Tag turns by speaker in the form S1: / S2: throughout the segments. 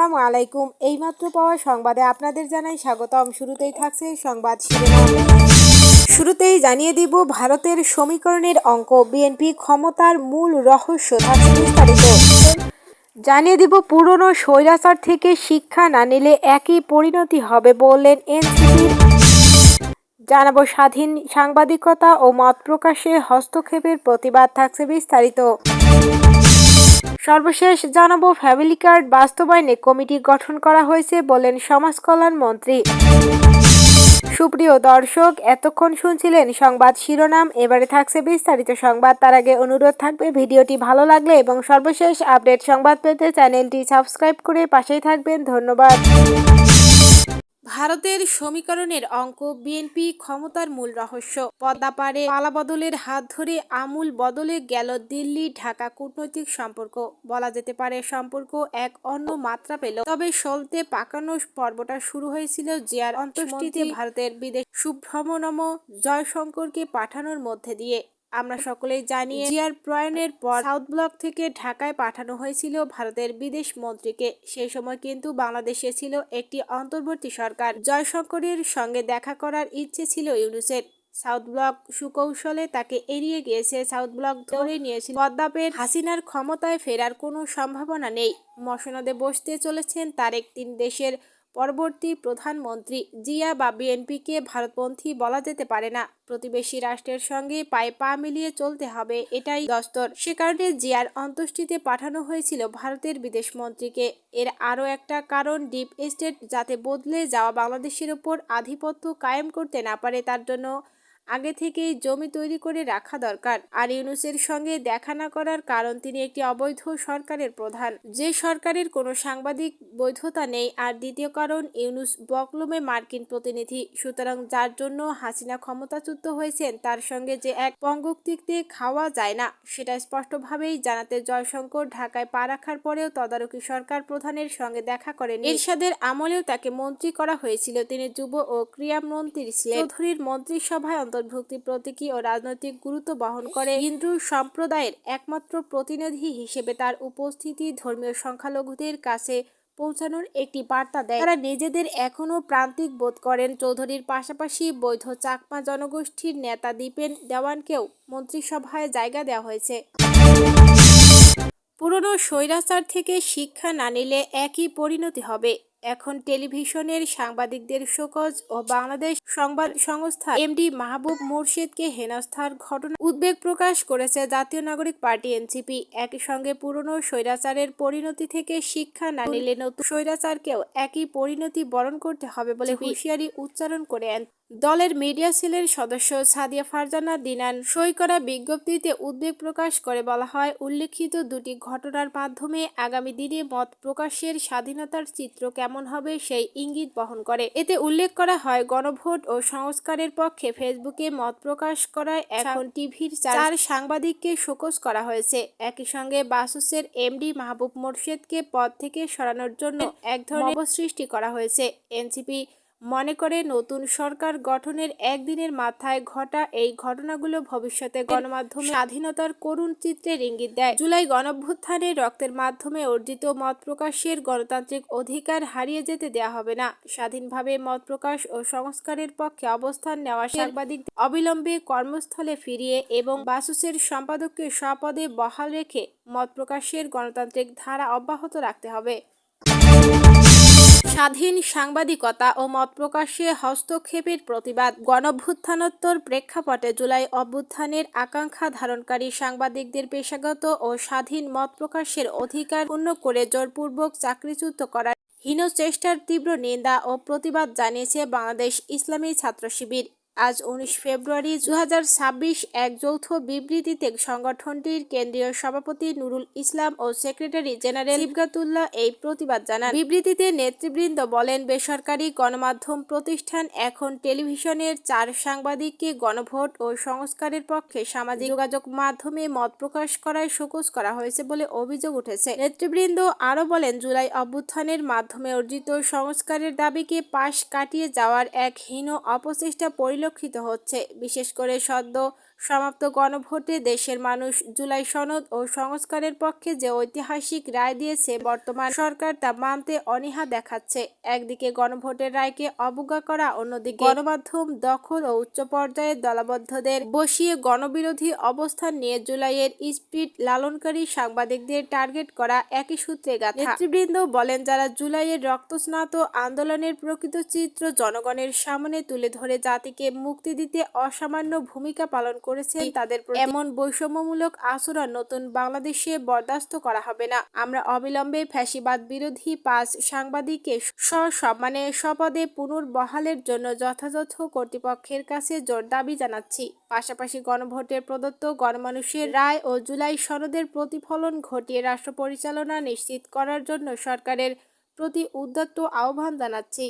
S1: আসসালামু আলাইকুম। এইমাত্র পাওয়া সংবাদে আপনাদের জানাই স্বাগতম। শুরুতেই থাকছে সংবাদ শিরোনাম। শুরুতেই জানিয়ে দিব ভারতের সমীকরণের অঙ্ক, বিএনপি ক্ষমতার মূল রহস্য। থাকছে বিস্তারিত। জানিয়ে দিব পুরনো স্বৈরাচার থেকে শিক্ষা না নিলে একই পরিণতি হবে বললেন এনসিপির। জানাবো স্বাধীন সাংবাদিকতা ও মত প্রকাশে হস্তক্ষেপের প্রতিবাদ। থাকছে বিস্তারিত। সর্বশেষ জানাবো ফ্যামিলি কার্ড বাস্তবায়নে কমিটি গঠন করা হয়েছে বলেন সমাজ কল্যাণ মন্ত্রী। সুপ্রিয় দর্শক, এতক্ষণ শুনছিলেন সংবাদ শিরোনাম। এবারে থাকছে বিস্তারিত সংবাদ। তার আগে অনুরোধ থাকবে ভিডিওটি ভালো লাগলে এবং সর্বশেষ আপডেট সংবাদ পেতে চ্যানেলটি সাবস্ক্রাইব করে পাশেই থাকবেন। ধন্যবাদ। ভারতের সমীকরণের অঙ্ক, বিএনপি ক্ষমতার মূল রহস্য। পদ্মাপাড়ে পালাবদলের হাত ধরে আমূল বদলে গেল দিল্লি ঢাকা কূটনৈতিক সম্পর্ক। বলা যেতে পারে সম্পর্ক এক অন্য মাত্রা পেল। তবে সলতে পাকানো পর্বটা শুরু হয়েছিল জিয়ার অন্ত্যেষ্টিতে ভারতের বিদেশ সুব্রহ্মণ্যম জয়শঙ্করকে পাঠানোর মধ্যে দিয়ে। আমরা সকলেই জানি জিয়ার প্রয়াণের পর সাউথ ব্লক থেকে ঢাকায় পাঠানো হয়েছিল ভারতের বিদেশ মন্ত্রীকে। সেই সময় কিন্তু বাংলাদেশে ছিল একটি অন্তর্বর্তী সরকার। জয়শঙ্করের সঙ্গে দেখা করার ইচ্ছে ছিল ইউনূসের। সাউথ ব্লক সুকৌশলে তাকে এড়িয়ে গিয়েছে। সাউথ ব্লক ধরে নিয়েছিল পদ্মাপের হাসিনার ক্ষমতায় ফেরার কোনো সম্ভাবনা নেই। মসনদে বসতে চলেছেন তারেক। তিন দেশের পরবর্তী প্রধানমন্ত্রী। জিয়া বা বিএনপিকে ভারতপন্থী বলা যেতে পারে না। প্রতিবেশী রাষ্ট্রের সঙ্গে পায়ে পা মিলিয়ে চলতে হবে, এটাই দস্তর। সে কারণে জিয়ার অন্ত্যেষ্টিতে পাঠানো হয়েছিল ভারতের বিদেশ মন্ত্রীকে। এর আরও একটা কারণ, ডিপ স্টেট যাতে বদলে যাওয়া বাংলাদেশের ওপর আধিপত্য কায়েম করতে না পারে, তার জন্য আগে থেকেই জমি তৈরি করে রাখা দরকার। আর ইউনূসের সঙ্গে দেখা না করার কারণ, তিনি একটি অবৈধ সরকারের প্রধান, যে সরকারের কোনো সাংবাদিক বৈধতা নেই। আর দ্বিতীয় কারণ, ইউনূস বকলমে মার্কিন প্রতিনিধি। সুতরাং যার জন্য হাসিনা ক্ষমতাচ্যুত হয়েছেন, তার সঙ্গে যে এক পঙ্গক্তিতে খাওয়া যায় না, সেটা স্পষ্টভাবেই জানাতে জয়শঙ্কর ঢাকায় পা রাখার পরেও তদারকি সরকার প্রধানের সঙ্গে দেখা করেন। এরশাদের আমলেও তাকে মন্ত্রী করা হয়েছিল। তিনি যুব ও ক্রীড়া মন্ত্রী ছিলেন। চৌধুরীর মন্ত্রিসভায় অন্তর্ভুক্তি প্রতীকী ও রাজনৈতিক গুরুত্ব বহন করে। হিন্দু সম্প্রদায়ের একমাত্র প্রতিনিধি হিসেবে তার উপস্থিতি ধর্মীয় সংখ্যালঘুদের কাছে পৌঁছানোর একটি বার্তা দেয়। তারা নিজেদের এখনও প্রান্তিক বোধ করেন। চৌধুরীর পাশাপাশি বৈধ চাকমা জনগোষ্ঠীর নেতা দীপেন দেওয়ানকেও মন্ত্রিসভায় জায়গা দেওয়া হয়েছে। পুরনো স্বৈরাচার থেকে শিক্ষা না নিলে একই পরিণতি হবে। এখন টেলিভিশনের সাংবাদিকদের শোকজ ও বাংলাদেশ সংবাদ সংস্থা এমডি মাহবুব মোরশেদকে হেনস্থার ঘটনা উদ্বেগ প্রকাশ করেছে জাতীয় নাগরিক পার্টি এনসিপি। একই সঙ্গে পুরনো স্বৈরাচারের পরিণতি থেকে শিক্ষা না নিলে নতুন স্বৈরাচারকেও একই পরিণতি বরণ করতে হবে বলে হুঁশিয়ারি উচ্চারণ করে দলের মিডিয়া সেলের সদস্য সাদিয়া ফারজানা দিনান সই করা বিজ্ঞপ্তিতে উদ্বেগ প্রকাশ করে বলা হয়, উল্লেখিত দুটি ঘটনার মাধ্যমে আগামী দিনে মত প্রকাশের স্বাধীনতার চিত্র কেমন হবে সেই ইঙ্গিত বহন করে। এতে উল্লেখ করা হয়, গণভোট ও সংস্কারের পক্ষে ফেসবুকে মত প্রকাশ করায় এখন টিভির 4 সাংবাদিককে শোকজ করা হয়েছে। একই সঙ্গে বাসুসের এমডি মাহবুব মোরশেদকে পদ থেকে সরানোর জন্য এক ধরনের অবসৃষ্টি করা হয়েছে। এনসিপি মনে করে নতুন সরকার গঠনের একদিনের মাথায় ঘটা এই ঘটনাগুলো ভবিষ্যতে গণমাধ্যমে স্বাধীনতার করুণ চিত্রের ইঙ্গিত দেয়। জুলাই গণঅভ্যুত্থানে রক্তের মাধ্যমে অর্জিত মত প্রকাশের গণতান্ত্রিক অধিকার হারিয়ে যেতে দেয়া হবে না। স্বাধীনভাবে মত প্রকাশ ও সংস্কারের পক্ষে অবস্থান নেওয়া সাংবাদিক অবিলম্বে কর্মস্থলে ফিরিয়ে এবং বাসুসের সম্পাদককে স্বপদে বহাল রেখে মত প্রকাশের গণতান্ত্রিক ধারা অব্যাহত রাখতে হবে। স্বাধীন সাংবাদিকতা ও মত প্রকাশে হস্তক্ষেপের প্রতিবাদ। গণঅভ্যুত্থানোত্তর প্রেক্ষাপটে জুলাই অভ্যুত্থানের আকাঙ্ক্ষা ধারণকারী সাংবাদিকদের পেশাগত ও স্বাধীন মত প্রকাশের অধিকার ক্ষুণ্ণ করে জোরপূর্বক চাকরিচ্যুত করার হীন চেষ্টার তীব্র নিন্দা ও প্রতিবাদ জানিয়েছে বাংলাদেশ ইসলামী ছাত্র শিবির। আজ 19 ফেব্রুয়ারি 2026 এক যৌথ বিবৃতিতে সংগঠনটির কেন্দ্রীয় সভাপতি নুরুল ইসলাম ও সেক্রেটারি জেনারেল সিবগাতুল্লাহ এই প্রতিবাদ জানান। বিবৃতিতে নেতৃবৃন্দ বলেন, বেসরকারি গণমাধ্যম প্রতিষ্ঠান এখন টেলিভিশনের 4 সাংবাদিককে গণভোট ও সংস্কারের পক্ষে সামাজিক যোগাযোগ মাধ্যমে মত প্রকাশ করায় শোকজ করা হয়েছে বলে অভিযোগ উঠেছে। নেতৃবৃন্দ আরও বলেন, জুলাই অভ্যুত্থানের মাধ্যমে অর্জিত সংস্কারের দাবিকে পাশ কাটিয়ে যাওয়ার এক হীন অপচেষ্টা পরিলক্ষিত পরিলক্ষিত হচ্ছে। বিশেষ করে সদ্য সমাপ্ত গণভোটে দেশের মানুষ জুলাই সনদ ও সংস্কারের পক্ষে যে ঐতিহাসিক রায় দিয়েছে, বর্তমান সরকার তা মানতে অনীহা দেখাচ্ছে। একদিকে গণভোটের রায়কে অবজ্ঞা করা, অন্যদিকে গণমাধ্যম দখল ও উচ্চ পর্যায়ের দলবদ্ধদের বসিয়ে গণবিরোধী অবস্থান নিয়ে জুলাইয়ের স্পিড লালনকারী সাংবাদিকদের টার্গেট করা একই সূত্রে গাঁথা। নেতৃবৃন্দ বলেন, যারা জুলাইয়ের রক্তস্নাত আন্দোলনের প্রকৃত চিত্র জনগণের সামনে তুলে ধরে জাতিকে মুক্তি দিতে অসামান্য ভূমিকা পালন করেছেন, তাদের প্রতি এমন বৈষম্যমূলক আচরণ নতুন বাংলাদেশে বরদাস্ত করা হবে না। আমরা অবিলম্বে ফ্যাসিবাদ বিরোধী 5 সাংবাদিককে সসম্মানে শপথে পুনর্বহালের জন্য যথাযথ কর্তৃপক্ষের কাছে জোর দাবি জানাচ্ছি। পাশাপাশি গণভোটের প্রদত্ত গণমানুষের রায় ও জুলাই সনদের প্রতিফলন ঘটিয়ে রাষ্ট্র পরিচালনা নিশ্চিত করার জন্য সরকারের প্রতি উদাত্ত আহ্বান জানাচ্ছি।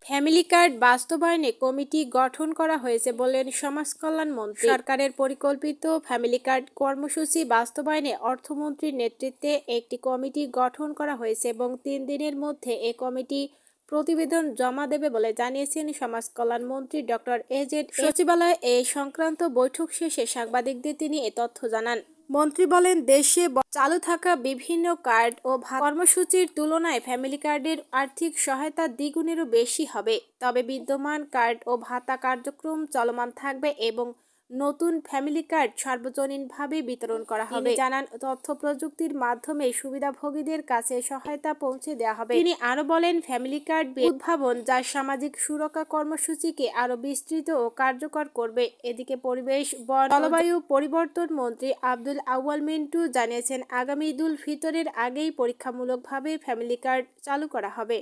S1: ফ্যামিলি কার্ড বাস্তবায়নে কমিটি গঠন করা হয়েছে বললেন সমাজ কল্যাণ মন্ত্রী। সরকারের পরিকল্পিত ফ্যামিলি কার্ড কর্মসূচি বাস্তবায়নে অর্থমন্ত্রীর নেতৃত্বে একটি কমিটি গঠন করা হয়েছে এবং 3 দিনের মধ্যে এ কমিটি প্রতিবেদন জমা দেবে বলে জানিয়েছেন সমাজ কল্যাণ মন্ত্রী ডক্টর এজেড। সচিবালয়ে এ সংক্রান্ত বৈঠক শেষে সাংবাদিকদের তিনি এ তথ্য জানান। মন্ত্রী বলেন, দেশে চালু থাকা বিভিন্ন কার্ড ও কর্মসূচির তুলনায় ফ্যামিলি কার্ডের আর্থিক সহায়তা দ্বিগুণেরও বেশি হবে। তবে বিদ্যমান কার্ড ও ভাতা কার্যক্রম চলমান থাকবে এবং নতুন ফ্যামিলি কার্ড সার্বজনীনভাবে বিতরণ করা হবে। তিনি জানান, তথ্য প্রযুক্তির মাধ্যমে সুবিধাভোগীদের কাছে সহায়তা পৌঁছে দেওয়া হবে। তিনি আরো বলেন, ফ্যামিলি কার্ড উদ্ভাবন যা সামাজিক সুরক্ষা কর্মসূচিকে আরো বিস্তৃত ও কার্যকর করবে। এদিকে পরিবেশ, বন, জলবায়ু পরিবর্তন মন্ত্রী আব্দুল আউয়াল মিন্টু জানিয়েছেন, আগামী ঈদুল ফিতরের আগেই পরীক্ষামূলকভাবে ফ্যামিলি কার্ড চালু করা হবে।